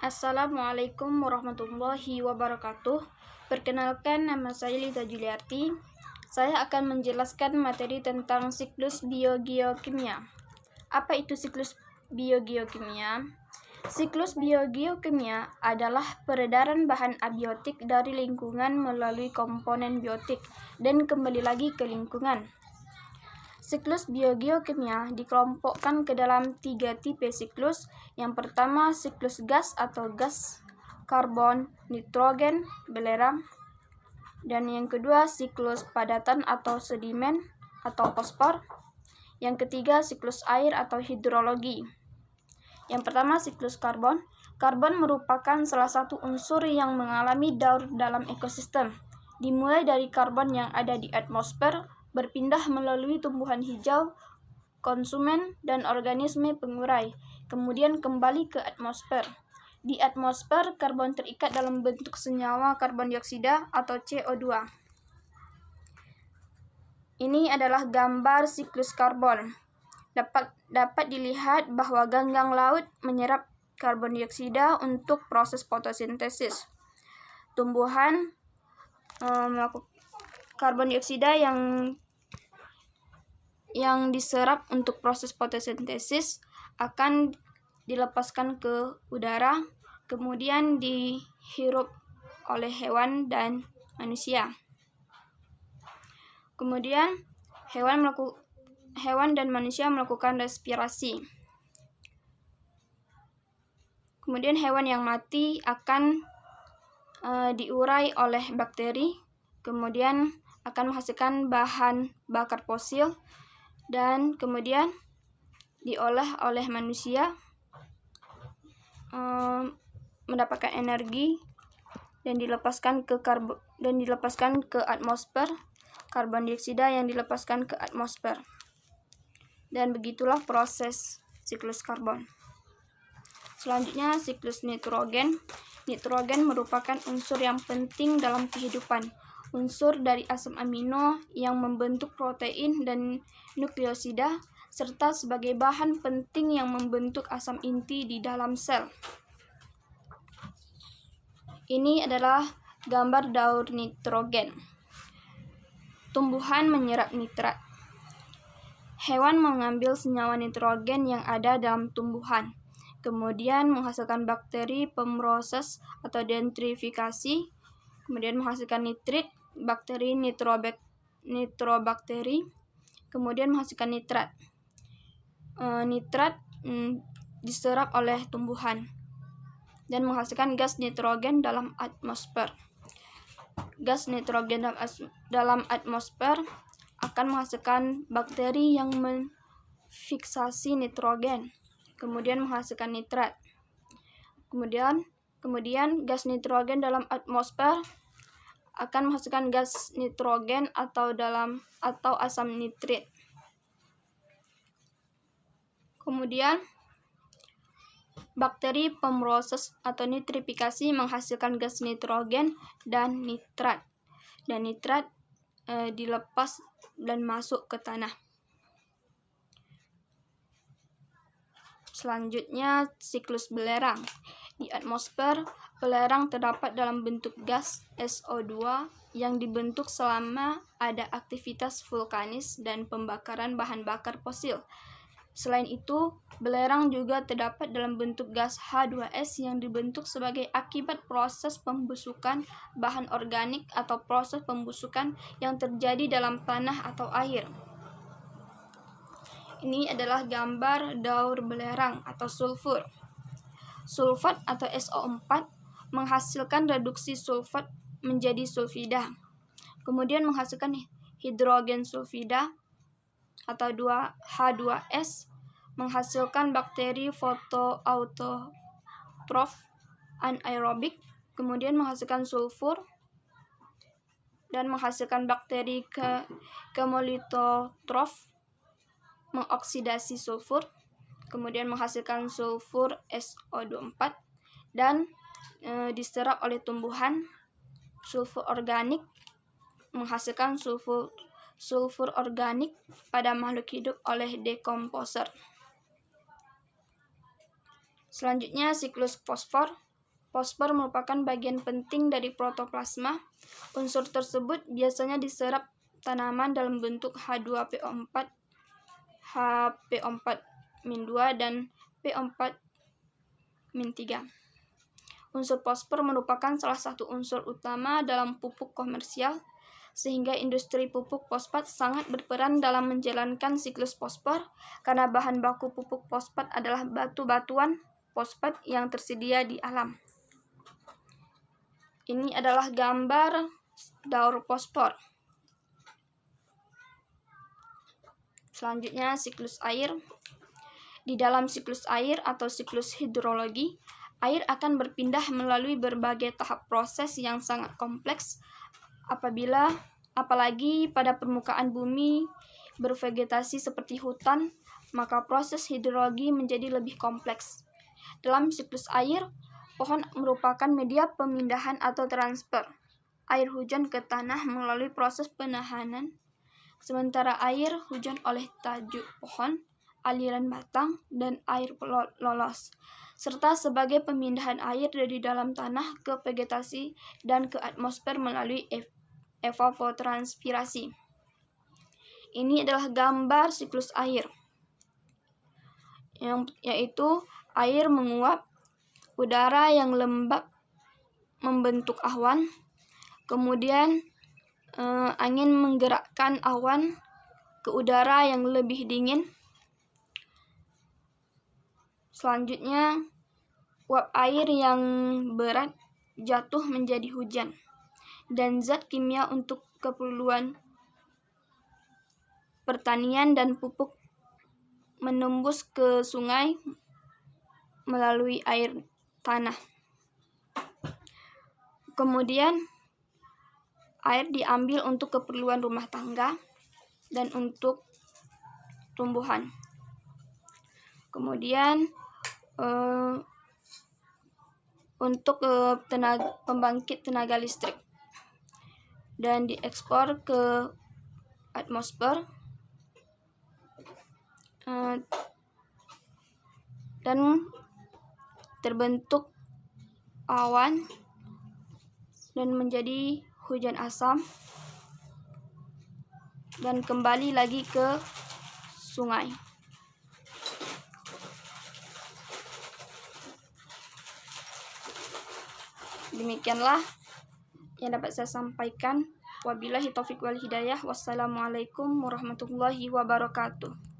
Assalamualaikum warahmatullahi wabarakatuh. Perkenalkan, nama saya Lita Juliarti. Saya akan menjelaskan materi tentang siklus biogeokimia. Apa itu siklus biogeokimia? Siklus biogeokimia adalah peredaran bahan abiotik dari lingkungan melalui komponen biotik dan kembali lagi ke lingkungan. Siklus biogeokimia dikelompokkan ke dalam 3 tipe siklus. Yang pertama, siklus gas atau gas, karbon, nitrogen, belerang. Dan yang kedua, siklus padatan atau sedimen atau fosfor. Yang ketiga, siklus air atau hidrologi. Yang pertama, siklus karbon. Karbon merupakan salah satu unsur yang mengalami daur dalam ekosistem. Dimulai dari karbon yang ada di atmosfer, berpindah melalui tumbuhan hijau, konsumen, dan organisme pengurai, kemudian kembali ke atmosfer. Di atmosfer, karbon terikat dalam bentuk senyawa karbon dioksida atau CO2. Ini adalah gambar siklus karbon. Dapat dilihat bahwa ganggang laut menyerap karbon dioksida untuk proses fotosintesis. Tumbuhan melakukan karbon dioksida yang diserap untuk proses fotosintesis akan dilepaskan ke udara, kemudian dihirup oleh hewan dan manusia. Kemudian hewan dan manusia melakukan respirasi. Kemudian hewan yang mati akan diurai oleh bakteri, kemudian akan menghasilkan bahan bakar fosil, dan kemudian diolah oleh manusia, mendapatkan energi dan dilepaskan ke atmosfer, karbon dioksida yang dilepaskan ke atmosfer. Dan begitulah proses siklus karbon. Selanjutnya, siklus nitrogen. Nitrogen merupakan unsur yang penting dalam kehidupan. Unsur dari asam amino yang membentuk protein dan nukleosida, serta sebagai bahan penting yang membentuk asam inti di dalam sel. Ini adalah gambar daur nitrogen. Tumbuhan menyerap nitrat. Hewan mengambil senyawa nitrogen yang ada dalam tumbuhan, kemudian menghasilkan bakteri pemroses atau denitrifikasi, kemudian menghasilkan nitrit, bakteri nitrobakteri, kemudian menghasilkan nitrat. Nitrat diserap oleh tumbuhan dan menghasilkan gas nitrogen dalam atmosfer. Gas nitrogen dalam atmosfer akan menghasilkan bakteri yang memfiksasi nitrogen, kemudian menghasilkan nitrat. Kemudian gas nitrogen dalam atmosfer akan menghasilkan gas nitrogen atau asam nitrit. Kemudian bakteri pemroses atau nitrifikasi menghasilkan gas nitrogen dan nitrat. Dan nitrat dilepas dan masuk ke tanah. Selanjutnya, siklus belerang. Di atmosfer, belerang terdapat dalam bentuk gas SO2 yang dibentuk selama ada aktivitas vulkanis dan pembakaran bahan bakar fosil. Selain itu, belerang juga terdapat dalam bentuk gas H2S yang dibentuk sebagai akibat proses pembusukan bahan organik atau proses pembusukan yang terjadi dalam tanah atau air. Ini adalah gambar daur belerang atau sulfur. Sulfat atau SO4 menghasilkan reduksi sulfat menjadi sulfida, kemudian menghasilkan hidrogen sulfida atau H2S, menghasilkan bakteri fotoautotrof anaerobik, kemudian menghasilkan sulfur dan menghasilkan bakteri kemolitotrof, mengoksidasi sulfur, kemudian menghasilkan sulfur SO24 dan diserap oleh tumbuhan. Sulfur organik menghasilkan sulfur organik pada makhluk hidup oleh dekomposer. Selanjutnya, siklus fosfor. Fosfor merupakan bagian penting dari protoplasma. Unsur tersebut biasanya diserap tanaman dalam bentuk H2PO4, HP4-2, dan P4-3. Unsur fosfor merupakan salah satu unsur utama dalam pupuk komersial, sehingga industri pupuk fosfat sangat berperan dalam menjalankan siklus fosfor, karena bahan baku pupuk fosfat adalah batu-batuan fosfat yang tersedia di alam. Ini adalah gambar daur fosfor. Selanjutnya, siklus air. Di dalam siklus air atau siklus hidrologi, air akan berpindah melalui berbagai tahap proses yang sangat kompleks. Apalagi pada permukaan bumi bervegetasi seperti hutan, maka proses hidrologi menjadi lebih kompleks. Dalam siklus air, pohon merupakan media pemindahan atau transfer air hujan ke tanah melalui proses penahanan, sementara air hujan oleh tajuk pohon, aliran batang, dan air lolos, serta sebagai pemindahan air dari dalam tanah ke vegetasi dan ke atmosfer melalui evapotranspirasi. Ini adalah gambar siklus air, yaitu air menguap, udara yang lembab membentuk awan, kemudian angin menggerakkan awan ke udara yang lebih dingin. Selanjutnya, uap air yang berat jatuh menjadi hujan, dan zat kimia untuk keperluan pertanian dan pupuk menembus ke sungai melalui air tanah. Kemudian, air diambil untuk keperluan rumah tangga dan untuk tumbuhan. Kemudian, untuk pembangkit tenaga listrik, dan diekspor ke atmosfer dan terbentuk awan dan menjadi hujan asam dan kembali lagi ke sungai. Demikianlah yang dapat saya sampaikan. Wabillahi taufiq wal hidayah. Wassalamualaikum warahmatullahi wabarakatuh.